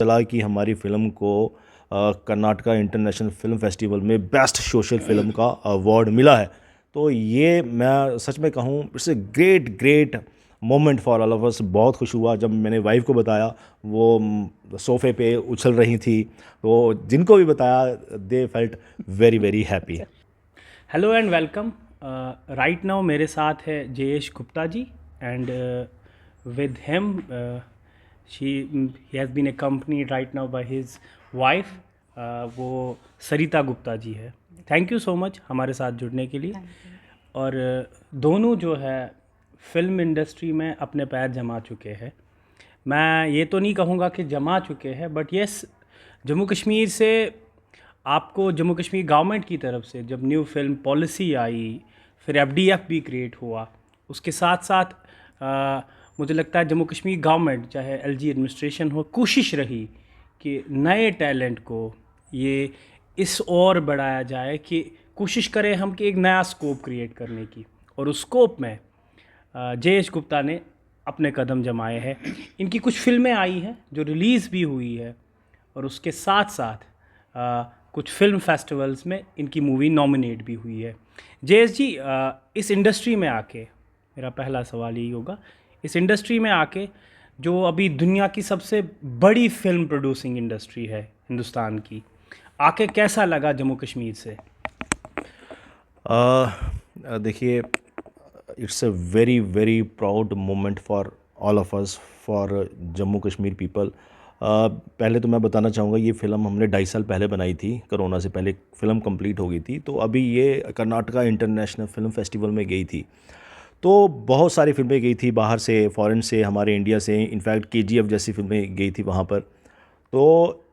चला कि हमारी फ़िल्म को कर्नाटका इंटरनेशनल फ़िल्म फेस्टिवल में बेस्ट सोशल फ़िल्म का अवार्ड मिला है। तो ये मैं सच में कहूँ, it's a great great moment for all of us. बहुत खुश हुआ जब मैंने वाइफ़ को बताया। वो सोफ़े पे उछल रही थी, तो जिनको भी बताया they felt very very happy. Hello and welcome. Right now मेरे साथ है Jayesh Gupta ji and with him she he has been accompanied right now by his wife, वो सरिता गुप्ता जी है। थैंक यू सो मच हमारे साथ जुड़ने के लिए। और दोनों जो है फिल्म इंडस्ट्री में अपने पैर जमा चुके हैं। मैं ये तो नहीं कहूँगा कि जमा चुके हैं, बट येस, जम्मू कश्मीर से आपको जम्मू कश्मीर गवर्नमेंट की तरफ से जब न्यू फिल्म पॉलिसी आई, फिर एफडीएफ भी क्रिएट हुआ, उसके साथ साथ मुझे लगता है जम्मू कश्मीर गवर्नमेंट चाहे एलजी एडमिनिस्ट्रेशन हो, कोशिश रही कि नए टैलेंट को ये इस और बढ़ाया जाए कि कोशिश करें हम कि एक नया स्कोप क्रिएट करने की। और उस स्कोप में जयेश गुप्ता ने अपने कदम जमाए हैं। इनकी कुछ फिल्में आई हैं जो रिलीज़ भी हुई है, और उसके साथ साथ कुछ फिल्म फेस्टिवल्स में इनकी मूवी नॉमिनेट भी हुई है। जयेश जी, इस इंडस्ट्री में आके मेरा पहला सवाल यही होगा, इस इंडस्ट्री में आके जो अभी दुनिया की सबसे बड़ी फिल्म प्रोड्यूसिंग इंडस्ट्री है हिंदुस्तान की, आके कैसा लगा जम्मू कश्मीर से? देखिए, it's a very very proud moment for all of us, for Jammu Kashmir people. पहले तो मैं बताना चाहूँगा, ये फ़िल्म हमने 2.5 साल पहले बनाई थी। कोरोना से पहले फ़िल्म कंप्लीट हो गई थी, तो अभी ये कर्नाटका इंटरनेशनल फ़िल्म फेस्टिवल में गई थी। तो बहुत सारी फ़िल्में गई थी बाहर से, फ़ॉरेन से, हमारे इंडिया से। इनफैक्ट केजीएफ जैसी फ़िल्में गई थी वहाँ पर। तो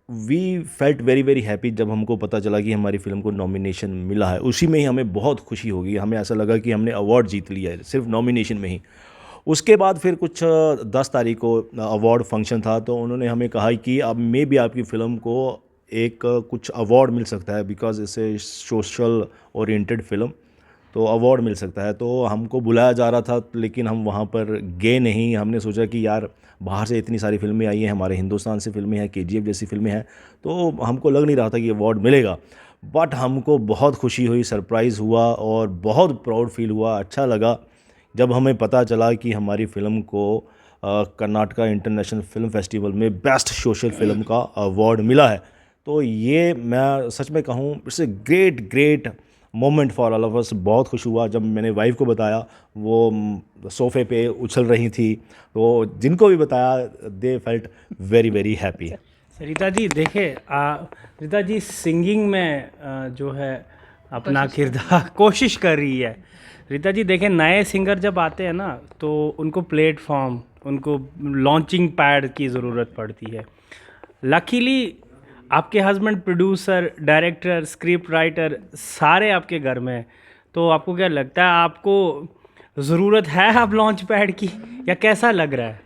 we felt very very happy जब हमको पता चला कि हमारी फ़िल्म को नॉमिनेशन मिला है। उसी में ही हमें बहुत खुशी हो गई। हमें ऐसा लगा कि हमने अवार्ड जीत लिया है सिर्फ नॉमिनेशन में ही। उसके बाद फिर कुछ 10 तारीख को अवार्ड फंक्शन था, तो उन्होंने हमें कहा कि अब मे भी आपकी फ़िल्म को एक कुछ अवार्ड मिल सकता है, because it's a social oriented film, तो अवार्ड मिल सकता है। तो हमको बुलाया जा रहा था, लेकिन हम वहाँ पर गए नहीं। हमने सोचा कि यार, बाहर से इतनी सारी फ़िल्में आई हैं, हमारे हिंदुस्तान से फ़िल्में हैं, केजीएफ जैसी फ़िल्में हैं, तो हमको लग नहीं रहा था कि अवार्ड मिलेगा। बट हमको बहुत खुशी हुई, सरप्राइज़ हुआ और बहुत प्राउड फ़ील हुआ, अच्छा लगा जब हमें पता चला कि हमारी फ़िल्म को कर्नाटका इंटरनेशनल फ़िल्म फेस्टिवल में बेस्ट सोशल फ़िल्म का अवार्ड मिला है। तो ये मैं सच में कहूँ, it's a great great moment for all of us. बहुत खुश हुआ जब मैंने वाइफ़ को बताया। वो सोफ़े पे उछल रही थी, तो जिनको भी बताया they felt very very happy. Sarita ji देखिए, सरिता जी सिंगिंग में जो है अपना किरदार कोशिश कर रही है। रीता जी देखिए, नए सिंगर जब आते हैं ना, तो उनको प्लेटफॉर्म, उनको लॉन्चिंग पैड की ज़रूरत पड़ती है। लकीली आपके husband producer, director, script writer सारे आपके घर में हैं। तो आपको क्या लगता है, आपको ज़रूरत है अब लॉन्च पैड की, या कैसा लग रहा है?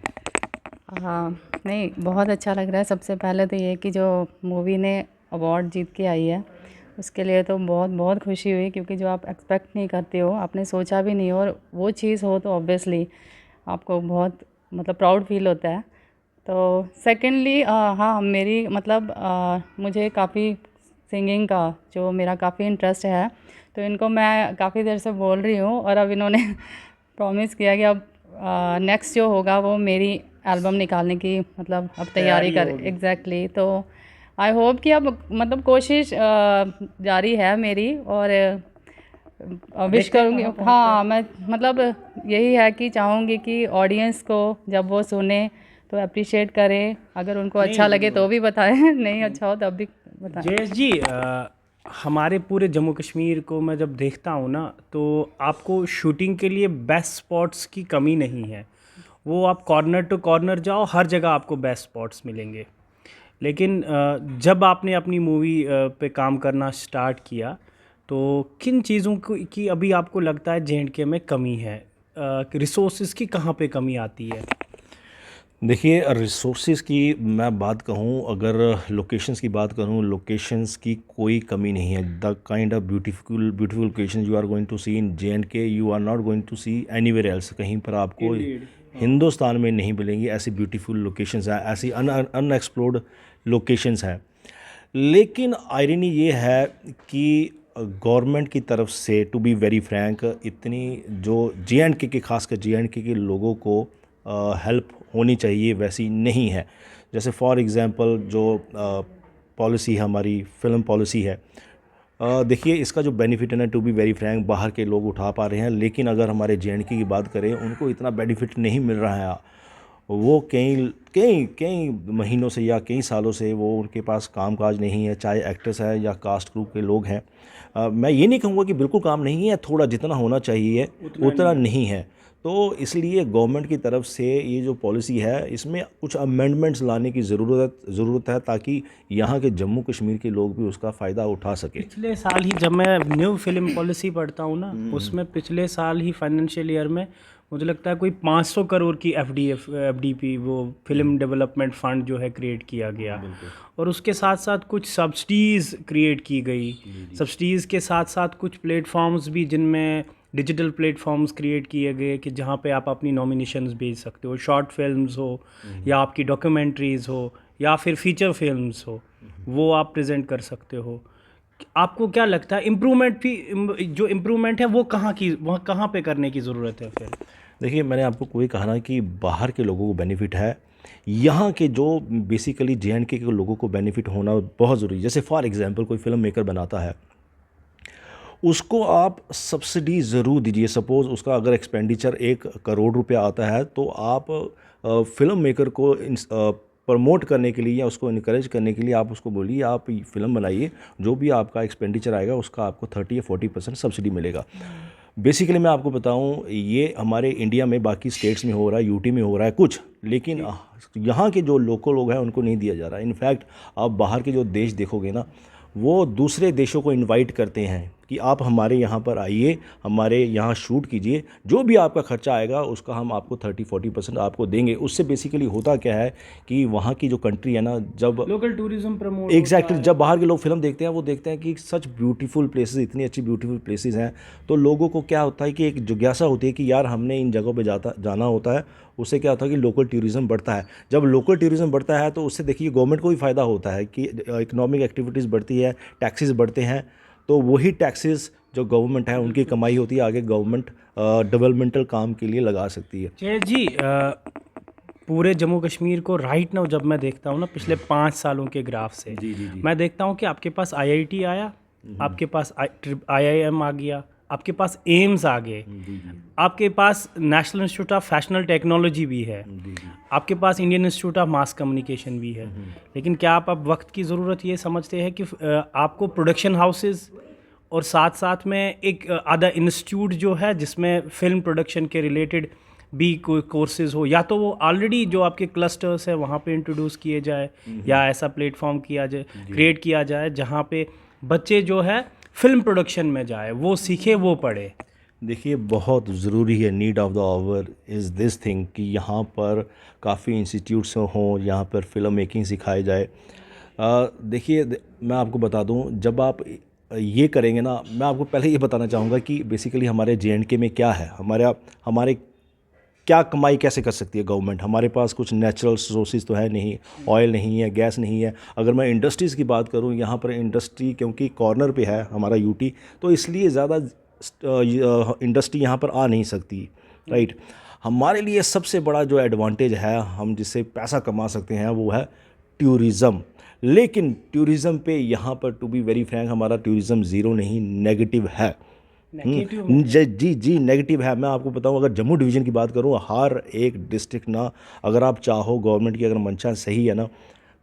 हाँ, नहीं, बहुत अच्छा लग रहा है। सबसे पहले तो ये कि जो मूवी ने अवार्ड जीत के आई है, उसके लिए तो बहुत बहुत खुशी हुई, क्योंकि जो आप एक्सपेक्ट नहीं करते हो, आपने सोचा भी नहीं हो, और वो चीज़ हो तो ऑब्वियसली आपको बहुत मतलब प्राउड फील होता है। तो सेकेंडली हाँ, मेरी मतलब मुझे काफ़ी सिंगिंग का जो मेरा काफ़ी इंटरेस्ट है, तो इनको मैं काफ़ी देर से बोल रही हूँ, और अब इन्होंने प्रॉमिस किया कि अब नेक्स्ट जो होगा वो मेरी एल्बम निकालने की मतलब अब तैयारी तैयारी कर होगी। एग्जैक्टली। तो आई होप कि अब मतलब कोशिश जारी है मेरी, और विश देखते हैं करूँगी। कहाँ पहुँचते हैं। हाँ, मैं मतलब यही है कि चाहूँगी कि ऑडियंस को जब वो सुने तो अप्रिशिएट करें, अगर उनको नहीं, अच्छा लगे ज़रूर। तो भी बताएं, नहीं अच्छा हो तब भी बताएं। जयेश जी, हमारे पूरे जम्मू कश्मीर को मैं जब देखता हूँ ना, तो आपको शूटिंग के लिए बेस्ट स्पॉट्स की कमी नहीं है। वो आप कॉर्नर टू कॉर्नर जाओ, हर जगह आपको बेस्ट स्पॉट्स मिलेंगे। लेकिन जब आपने अपनी मूवी पे काम करना स्टार्ट किया, तो किन चीज़ों की अभी आपको लगता है जे&के में कमी है? रिसोर्सेज की कहाँ पे कमी आती है? देखिए, रिसोर्सेज की मैं बात कहूँ, अगर लोकेशंस की बात करूँ, लोकेशंस की कोई कमी नहीं है। The kind of beautiful beautiful location you are going to see in J and K, you are not going to see anywhere else. कहीं पर आपको इंडीड। हिंदुस्तान में नहीं मिलेंगी। ऐसी ब्यूटीफुल लोकेशंस हैं, ऐसी अनएक्सप्लोर्ड लोकेशंस हैं। लेकिन आयरनी ये है कि गवर्नमेंट की तरफ से, टू बी वेरी फ्रैंक, इतनी जो JNK के, खासकर JNK के लोगों को हेल्प होनी चाहिए वैसी नहीं है। जैसे फॉर एग्ज़ाम्पल जो पॉलिसी हमारी फ़िल्म पॉलिसी है, देखिए इसका जो बेनिफिट है ना, टू बी वेरी फ्रैंक, बाहर के लोग उठा पा रहे हैं, लेकिन अगर हमारे JNK की बात करें, उनको इतना बेनिफिट नहीं मिल रहा है। वो कई कई कई महीनों से या कई सालों से वो उनके पास कामकाज नहीं है, चाहे एक्टर्स है या कास्ट ग्रुप के लोग हैं। मैं ये नहीं कहूँगा कि बिल्कुल काम नहीं है, थोड़ा जितना होना चाहिए उतना नहीं है। तो इसलिए गवर्नमेंट की तरफ से ये जो पॉलिसी है, इसमें कुछ अमेंडमेंट्स लाने की ज़रूरत है, ताकि यहाँ के जम्मू कश्मीर के लोग भी उसका फ़ायदा उठा सके। पिछले साल ही जब मैं न्यू फिल्म पॉलिसी पढ़ता हूँ ना, उसमें पिछले साल ही फाइनेंशियल ईयर में मुझे लगता है कोई 500 करोड़ की FDP वो फिल्म डेवलपमेंट फंड जो है क्रिएट किया गया, और उसके साथ साथ कुछ सब्सिडीज़ क्रिएट की गई। सब्सिडीज़ के साथ साथ कुछ प्लेटफॉर्म्स भी, जिनमें डिजिटल प्लेटफॉर्म्स क्रिएट किए गए कि जहाँ पे आप अपनी नॉमिनेशंस भेज सकते हो, शॉर्ट फिल्म्स हो या आपकी डॉक्यूमेंट्रीज़ हो या फिर फीचर फिल्म्स हो, वो आप प्रेजेंट कर सकते हो। आपको क्या लगता है इम्प्रूवमेंट भी, जो इम्प्रूवमेंट है वो कहाँ पे करने की ज़रूरत है फिर? देखिए, मैंने आपको कोई कहा ना कि बाहर के लोगों को बेनिफिट है, यहाँ के जो बेसिकली JNK के लोगों को बेनिफिट होना बहुत ज़रूरी है। जैसे फॉर एग्जांपल कोई फ़िल्म मेकर बनाता है, उसको आप सब्सिडी ज़रूर दीजिए। सपोज़ उसका अगर एक्सपेंडिचर 1 करोड़ रुपया आता है, तो आप फ़िल्म मेकर को प्रमोट करने के लिए या उसको इनकरेज करने के लिए आप उसको बोलिए आप फ़िल्म बनाइए, जो भी आपका एक्सपेंडिचर आएगा उसका आपको 30 या 40% सब्सिडी मिलेगा। बेसिकली मैं आपको बताऊं, ये हमारे इंडिया में बाकी स्टेट्स में हो रहा है, UT में हो रहा है कुछ, लेकिन यहाँ के जो लोकल लोग हैं उनको नहीं दिया जा रहा है। इनफैक्ट आप बाहर के जो देश देखोगे ना, वो दूसरे देशों को इनवाइट करते हैं कि आप हमारे यहाँ पर आइए, हमारे यहाँ शूट कीजिए, जो भी आपका खर्चा आएगा उसका हम आपको 30-40% आपको देंगे। उससे बेसिकली होता क्या है कि वहाँ की जो कंट्री है ना, जब लोकल टूरिज्म प्रमोट एग्जैक्टली जब बाहर के लोग फिल्म देखते हैं, वो देखते हैं कि सच ब्यूटीफुल प्लेसेस, इतनी अच्छी ब्यूटीफुल प्लेसेस हैं, तो लोगों को क्या होता है कि एक जिज्ञासा होती है कि यार हमने इन जगहों पे जाना होता है। उससे क्या होता है कि लोकल टूरिज़्म बढ़ता है। जब लोकल टूरिज़्म बढ़ता है तो उससे देखिए गवर्नमेंट को भी फ़ायदा होता है कि इकोनॉमिक एक्टिविटीज़ बढ़ती है, टैक्सेस बढ़ते हैं, तो वही टैक्सेस जो गवर्नमेंट है उनकी कमाई होती है, आगे गवर्नमेंट डेवलपमेंटल काम के लिए लगा सकती है। जय जी, पूरे जम्मू कश्मीर को राइट नाउ जब मैं देखता हूँ ना, पिछले 5 सालों के ग्राफ से मैं देखता हूँ कि आपके पास IIT आया, आपके पास IIM आ गया, आपके पास एम्स आ गए, आपके पास national institute of fashion technology भी है, आपके पास Indian institute of mass communication भी है। लेकिन क्या आप अब वक्त की ज़रूरत ये समझते हैं कि आपको प्रोडक्शन हाउसेस और साथ साथ में एक आधा इंस्टीट्यूट जो है जिसमें फिल्म प्रोडक्शन के रिलेटेड भी कोई कोर्सेज हो, या तो वो ऑलरेडी जो आपके क्लस्टर्स है वहाँ पे इंट्रोड्यूस किए जाए, या ऐसा प्लेटफॉर्म किया जाए, क्रिएट किया जाए जहाँ पे बच्चे जो है फिल्म प्रोडक्शन में जाए, वो सीखे, वो पढ़े। देखिए, बहुत ज़रूरी है, need of the our is this thing कि यहाँ पर काफ़ी इंस्टीट्यूट्स हों, यहाँ पर फिल्म मेकिंग सिखाई जाए। देखिए, मैं आपको बता दूँ, जब आप ये करेंगे ना, मैं आपको पहले ये बताना चाहूँगा कि बेसिकली हमारे JNK में क्या है, हमारे क्या कमाई कैसे कर सकती है गवर्नमेंट। हमारे पास कुछ नेचुरल रिसोर्सेज तो है नहीं, ऑयल नहीं है, गैस नहीं है। अगर मैं इंडस्ट्रीज़ की बात करूं, यहाँ पर इंडस्ट्री क्योंकि कॉर्नर पे है हमारा UT, तो इसलिए ज़्यादा इंडस्ट्री यहाँ पर आ नहीं सकती, राइट। हमारे लिए सबसे बड़ा जो एडवांटेज है, हम जिससे पैसा कमा सकते हैं, वो है टूरिज़म। लेकिन टूरिज़म पे यहाँ पर टू बी वेरी फ्रैंक, हमारा टूरिज़म ज़ीरो नहीं, नेगेटिव है। जी नेगेटिव है। मैं आपको बताऊं, अगर जम्मू डिवीज़न की बात करूं, हर एक डिस्ट्रिक्ट ना, अगर आप चाहो, गवर्नमेंट की अगर मंशा सही है ना,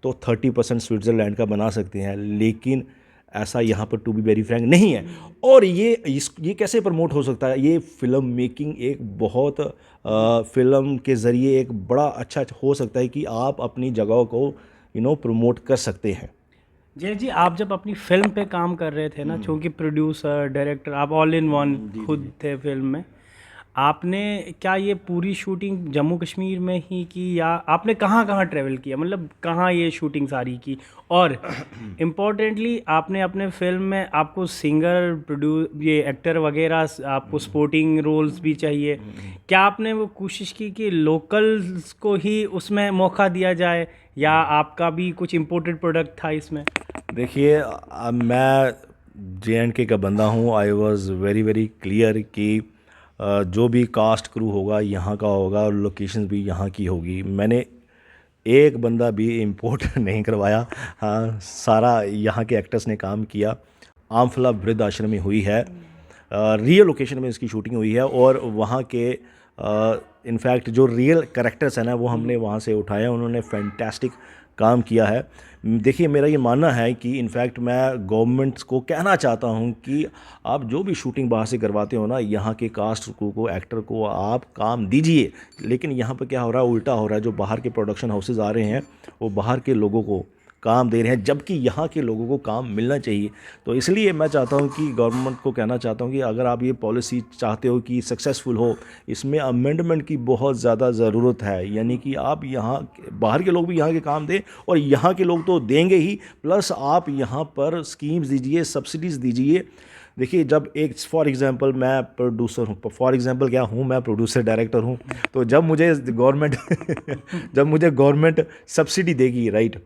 तो 30% स्विट्ज़रलैंड का बना सकते हैं। लेकिन ऐसा यहाँ पर टू बी वेरी फ्रैंक नहीं है। और ये कैसे प्रमोट हो सकता है? ये फ़िल्म मेकिंग एक बहुत फ़िल्म के ज़रिए एक बड़ा अच्छा हो सकता है कि आप अपनी जगह को प्रमोट कर सकते हैं। जय जी, आप जब अपनी फिल्म पे काम कर रहे थे ना, चूँकि प्रोड्यूसर, डायरेक्टर, आप ऑल इन वन खुद थे फिल्म में, आपने क्या ये पूरी शूटिंग जम्मू कश्मीर में ही की या आपने कहाँ कहाँ ट्रैवल किया, मतलब कहाँ ये शूटिंग सारी की? और इम्पोर्टेंटली आपने अपने फिल्म में आपको सिंगर ये एक्टर वगैरह आपको स्पोर्टिंग रोल्स भी चाहिए, क्या आपने वो कोशिश की कि लोकल्स को ही उसमें मौका दिया जाए या आपका भी कुछ इम्पोर्टेड प्रोडक्ट था इसमें? देखिए मैं JNK का बंदा हूँ। I was very very clear कि जो भी कास्ट क्रू होगा यहाँ का होगा और लोकेशन भी यहाँ की होगी। मैंने एक बंदा भी इंपोर्ट नहीं करवाया। हाँ, सारा यहाँ के एक्टर्स ने काम किया। आमफला वृद्ध आश्रम में हुई है, रियल लोकेशन में इसकी शूटिंग हुई है और वहाँ के इनफैक्ट जो रियल कैरेक्टर्स हैं ना वो हमने वहाँ से उठाए। उन्होंने फैंटास्टिक काम किया है। देखिए मेरा ये मानना है कि इनफैक्ट मैं गवर्नमेंट्स को कहना चाहता हूँ कि आप जो भी शूटिंग बाहर से करवाते हो ना, यहाँ के कास्ट को एक्टर को आप काम दीजिए। लेकिन यहाँ पर क्या हो रहा है, उल्टा हो रहा है। जो बाहर के प्रोडक्शन हाउसेज आ रहे हैं वो बाहर के लोगों को काम दे रहे हैं, जबकि यहाँ के लोगों को काम मिलना चाहिए। तो इसलिए मैं चाहता हूँ कि गवर्नमेंट को कहना चाहता हूँ कि अगर आप ये पॉलिसी चाहते हो कि सक्सेसफुल हो, इसमें अमेंडमेंट की बहुत ज़्यादा ज़रूरत है। यानी कि आप यहाँ बाहर के लोग भी यहाँ के काम दें और यहाँ के लोग तो देंगे ही, प्लस आप यहाँ पर स्कीम्स दीजिए, सब्सिडीज़ दीजिए। देखिए जब एक फॉर एग्जांपल मैं प्रोड्यूसर हूँ, फॉर एग्जांपल क्या हूँ, मैं प्रोड्यूसर डायरेक्टर हूँ। तो जब मुझे गवर्नमेंट जब मुझे गवर्नमेंट सब्सिडी देगी, राइट,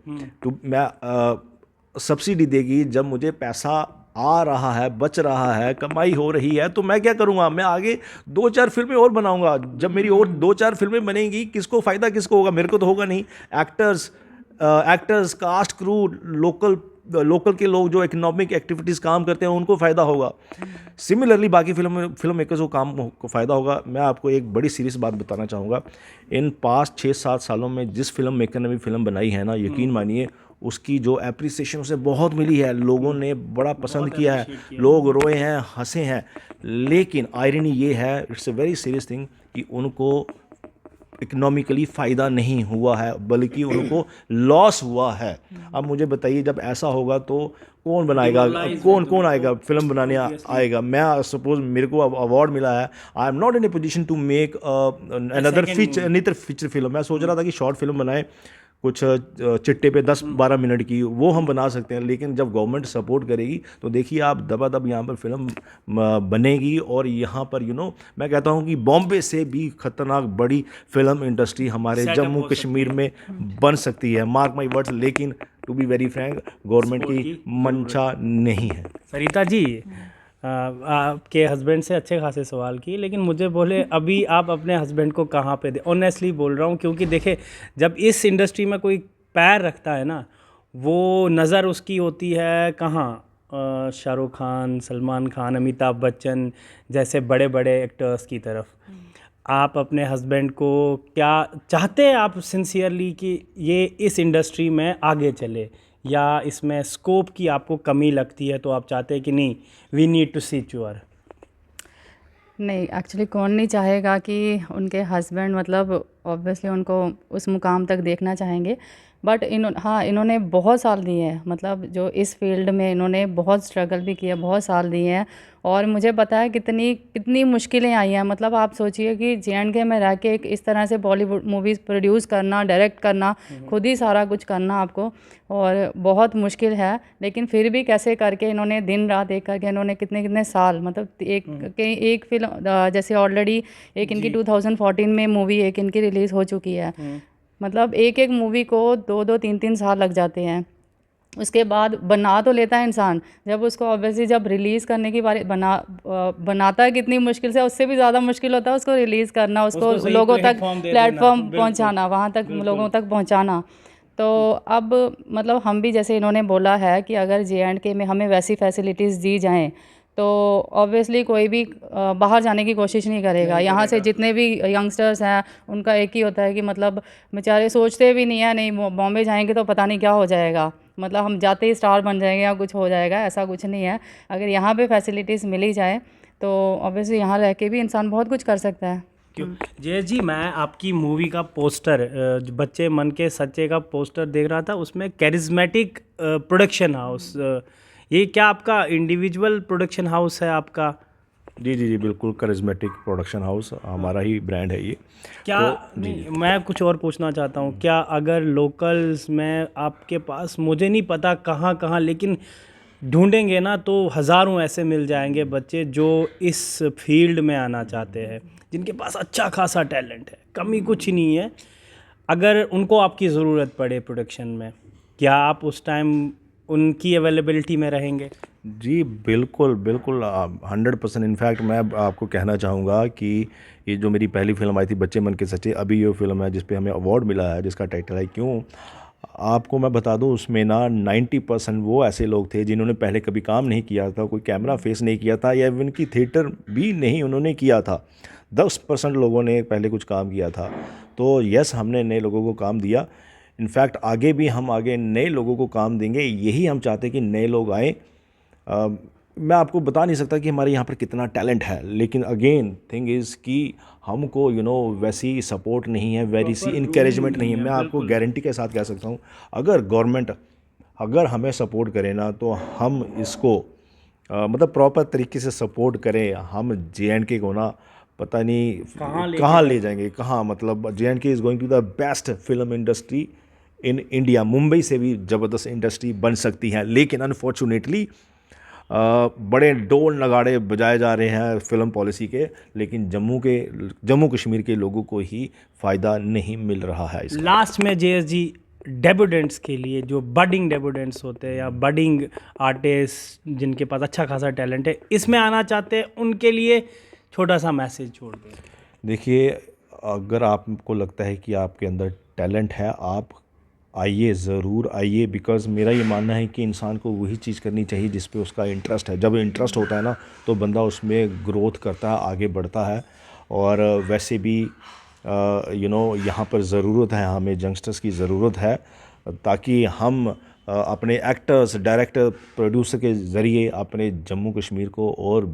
तो मैं सब्सिडी देगी, जब मुझे पैसा आ रहा है, बच रहा है, कमाई हो रही है, तो मैं क्या करूँगा, मैं आगे 2-4 फिल्में और बनाऊँगा। जब मेरी और 2-4 फिल्में बनेंगी, किसको फ़ायदा, किसको होगा? मेरे को तो होगा नहीं। एक्टर्स कास्ट क्रू, लोकल के लोग जो इकोनॉमिक एक्टिविटीज़ काम करते हैं उनको फ़ायदा होगा। सिमिलरली बाकी फिल्म मेकर्स को काम को फ़ायदा होगा। मैं आपको एक बड़ी सीरियस बात बताना चाहूँगा। इन पास्ट 6-7 सालों में जिस फिल्म मेकर ने भी फिल्म बनाई है ना, यकीन मानिए उसकी जो एप्रिसिएशन उसे बहुत मिली है। लोगों ने बड़ा पसंद किया है, लोग रोए हैं, हंसे हैं। लेकिन आयरनी ये है, it's a very serious thing, कि उनको इकोनॉमिकली फ़ायदा नहीं हुआ है, बल्कि उनको लॉस हुआ है। अब मुझे बताइए, जब ऐसा होगा तो कौन बनाएगा, कौन आएगा फिल्म बनाने आएगा? मैं सपोज मेरे को अवार्ड मिला है, I am not in a position to make another feature film. मैं सोच रहा था कि शॉर्ट फिल्म बनाए कुछ चिट्टे पे 10-12 मिनट की, वो हम बना सकते हैं। लेकिन जब गवर्नमेंट सपोर्ट करेगी तो देखिए आप दबादब यहाँ पर फिल्म बनेगी। और यहाँ पर मैं कहता हूँ कि बॉम्बे से भी खतरनाक बड़ी फिल्म इंडस्ट्री हमारे जम्मू कश्मीर में बन सकती है, मार्क माई वर्ड्स। लेकिन to be very frank, government की मंशा नहीं है। सरिता जी, आपके हस्बैंड से अच्छे खासे सवाल किए, लेकिन मुझे बोले अभी आप अपने हस्बैंड को कहाँ पे दे? ऑनेस्टली बोल रहा हूँ, क्योंकि देखे जब इस इंडस्ट्री में कोई पैर रखता है ना, वो नज़र उसकी होती है कहाँ? शाहरुख खान, सलमान खान, अमिताभ बच्चन जैसे बड़े बड़े एक्टर्स की तरफ। आप अपने हस्बैंड को क्या चाहते हैं आप सिंसियरली कि ये इस इंडस्ट्री में आगे चले, या इसमें स्कोप की आपको कमी लगती है तो आप चाहते हैं कि नहीं, वी नीड टू सिक्योर? नहीं, एक्चुअली कौन नहीं चाहेगा कि उनके हस्बैंड मतलब ऑब्वियसली उनको उस मुकाम तक देखना चाहेंगे। बट इन्होंने बहुत साल दिए हैं, मतलब जो इस फील्ड में इन्होंने बहुत स्ट्रगल भी किया, बहुत साल दिए हैं। और मुझे पता है कितनी मुश्किलें आई हैं। मतलब आप सोचिए कि JNK में रह के एक इस तरह से बॉलीवुड मूवीज़ प्रोड्यूस करना, डायरेक्ट करना, खुद ही सारा कुछ करना आपको, और बहुत मुश्किल है। लेकिन फिर भी कैसे करके इन्होंने दिन रात एक करके इन्होंने कितने साल, मतलब एक फिल्म जैसे ऑलरेडी एक इनकी 2014 में मूवी एक इनकी रिलीज़ हो चुकी है। मतलब एक मूवी को 2-2, 3-3 साल लग जाते हैं। उसके बाद बना तो लेता है इंसान, जब उसको ऑब्वियसली जब रिलीज़ करने की बारी बनाता है कितनी मुश्किल से, उससे भी ज़्यादा मुश्किल होता है उसको रिलीज़ करना, उसको लोगों तक प्लेटफॉर्म पहुंचाना, वहाँ तक लोगों तक पहुंचाना। तो अब मतलब हम भी, जैसे इन्होंने बोला है कि अगर JNK में हमें वैसी फैसिलिटीज़ दी जाएँ तो ऑब्वियसली कोई भी बाहर जाने की कोशिश नहीं करेगा। यहाँ से जितने भी यंगस्टर्स हैं उनका एक ही होता है कि मतलब बेचारे सोचते भी नहीं है, नहीं बॉम्बे जाएंगे तो पता नहीं क्या हो जाएगा, मतलब हम जाते ही स्टार बन जाएंगे या कुछ हो जाएगा, ऐसा कुछ नहीं है। अगर यहाँ पे फैसिलिटीज़ मिली जाए तो ऑब्वियसली यहाँ रह के भी इंसान बहुत कुछ कर सकता है। क्यों जय जी, मैं आपकी मूवी का पोस्टर, बच्चे मन के सच्चे का पोस्टर देख रहा था, उसमें कैरिज्मेटिक प्रोडक्शन हाउस, ये क्या आपका इंडिविजुअल प्रोडक्शन हाउस है आपका? जी जी जी बिल्कुल, करिज्मेटिक प्रोडक्शन हाउस हमारा ही ब्रांड है ये। क्या नहीं, मैं कुछ और पूछना चाहता हूँ, क्या अगर लोकल्स में आपके पास, मुझे नहीं पता कहाँ कहाँ, लेकिन ढूंढेंगे ना तो हज़ारों ऐसे मिल जाएंगे बच्चे जो इस फील्ड में आना चाहते हैं, जिनके पास अच्छा खासा टैलेंट है, कमी कुछ नहीं है, अगर उनको आपकी ज़रूरत पड़े प्रोडक्शन में, क्या आप उस टाइम उनकी अवेलेबिलिटी में रहेंगे? जी बिल्कुल बिल्कुल, 100%। इनफैक्ट मैं आपको कहना चाहूँगा कि ये जो मेरी पहली फिल्म आई थी बच्चे मन के सच्चे, अभी ये फिल्म है जिस पे हमें अवार्ड मिला है, जिसका टाइटल है क्यों। आपको मैं बता दूं, उसमें ना 90% वो ऐसे लोग थे जिन्होंने पहले कभी काम नहीं किया था, कोई कैमरा फेस नहीं किया था, या इवन की थिएटर भी नहीं उन्होंने किया था। 10% लोगों ने पहले कुछ काम किया था। तो यस, हमने नए लोगों को काम दिया। इनफैक्ट आगे भी हम आगे नए लोगों को काम देंगे, यही हम चाहते हैं कि नए लोग आएँ। मैं आपको बता नहीं सकता कि हमारे यहाँ पर कितना टैलेंट है, लेकिन अगेन थिंग इज़ कि हमको वैसी सपोर्ट नहीं है, वैसी इनकरेजमेंट नहीं है। मैं आपको गारंटी के साथ कह सकता हूँ, अगर गवर्नमेंट अगर हमें सपोर्ट करे ना, तो हम इसको मतलब प्रॉपर तरीके से सपोर्ट करें, हम JNK को ना पता नहीं कहाँ ले जाएंगे, कहाँ, मतलब JNK is going to the best film industry in India. Mumbai से भी ज़बरदस्त इंडस्ट्री बन सकती है, लेकिन अनफॉर्चुनेटली बड़े डोल नगाड़े बजाए जा रहे हैं फ़िल्म पॉलिसी के, लेकिन जम्मू कश्मीर के लोगों को ही फ़ायदा नहीं मिल रहा है इसका। लास्ट में JS जी, डेब्यूटेंट्स के लिए, जो बडिंग डेब्यूटेंट्स होते हैं या बडिंग आर्टिस्ट जिनके पास अच्छा खासा टैलेंट है, इसमें आना चाहते हैं, उनके लिए छोटा सा मैसेज छोड़ दें। देखिए, अगर आपको लगता है कि आपके अंदर टैलेंट है, आप आइए, ज़रूर आइए। बिकॉज़ मेरा ये मानना है कि इंसान को वही चीज़ करनी चाहिए जिस पे उसका इंटरेस्ट है। जब इंटरेस्ट होता है ना, तो बंदा उसमें ग्रोथ करता है, आगे बढ़ता है। और वैसे भी यहाँ पर ज़रूरत है, हमें यंगस्टर्स की ज़रूरत है, ताकि हम अपने एक्टर्स, डायरेक्टर, प्रोड्यूसर के ज़रिए अपने जम्मू कश्मीर को और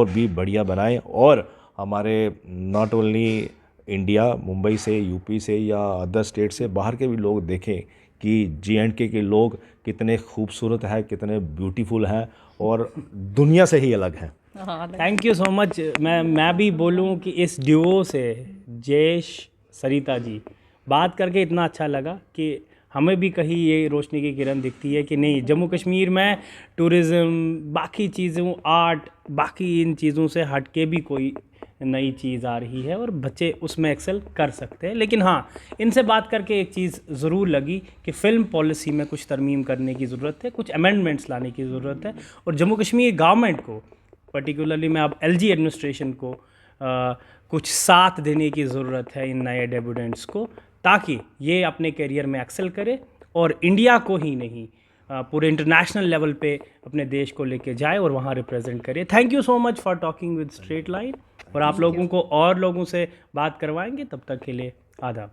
भी बढ़िया बनाएं, और हमारे नॉट ओनली इंडिया, मुंबई से, यूपी से या अदर स्टेट से, बाहर के भी लोग देखें कि JNK के लोग कितने खूबसूरत हैं, कितने ब्यूटीफुल हैं, और दुनिया से ही अलग हैं। Thank you so much. मैं भी बोलूँ कि इस ड्यूओ से, जयेश सरिता जी, बात करके इतना अच्छा लगा कि हमें भी कहीं ये रोशनी की किरण दिखती है कि नहीं, जम्मू कश्मीर में टूरिज़्म, बाकी चीज़ों, आर्ट, बाकी इन चीज़ों से हट के भी कोई नई चीज़ आ रही है और बच्चे उसमें एक्सेल कर सकते हैं। लेकिन हाँ, इनसे बात करके एक चीज़ ज़रूर लगी कि फ़िल्म पॉलिसी में कुछ तरमीम करने की ज़रूरत है, कुछ अमेंडमेंट्स लाने की ज़रूरत है, और जम्मू कश्मीर गवर्नमेंट को, पर्टिकुलरली मैं अब LG एडमिनिस्ट्रेशन को कुछ साथ देने की ज़रूरत है इन नए डेब्यूटेंट्स को, ताकि ये अपने करियर में एक्सेल करे और इंडिया को ही नहीं, पूरे इंटरनेशनल लेवल पे अपने देश को लेके जाए और वहाँ रिप्रेजेंट करे। Thank you so much for talking with straight line, और आप लोगों को और लोगों से बात करवाएंगे। तब तक के लिए आदाब।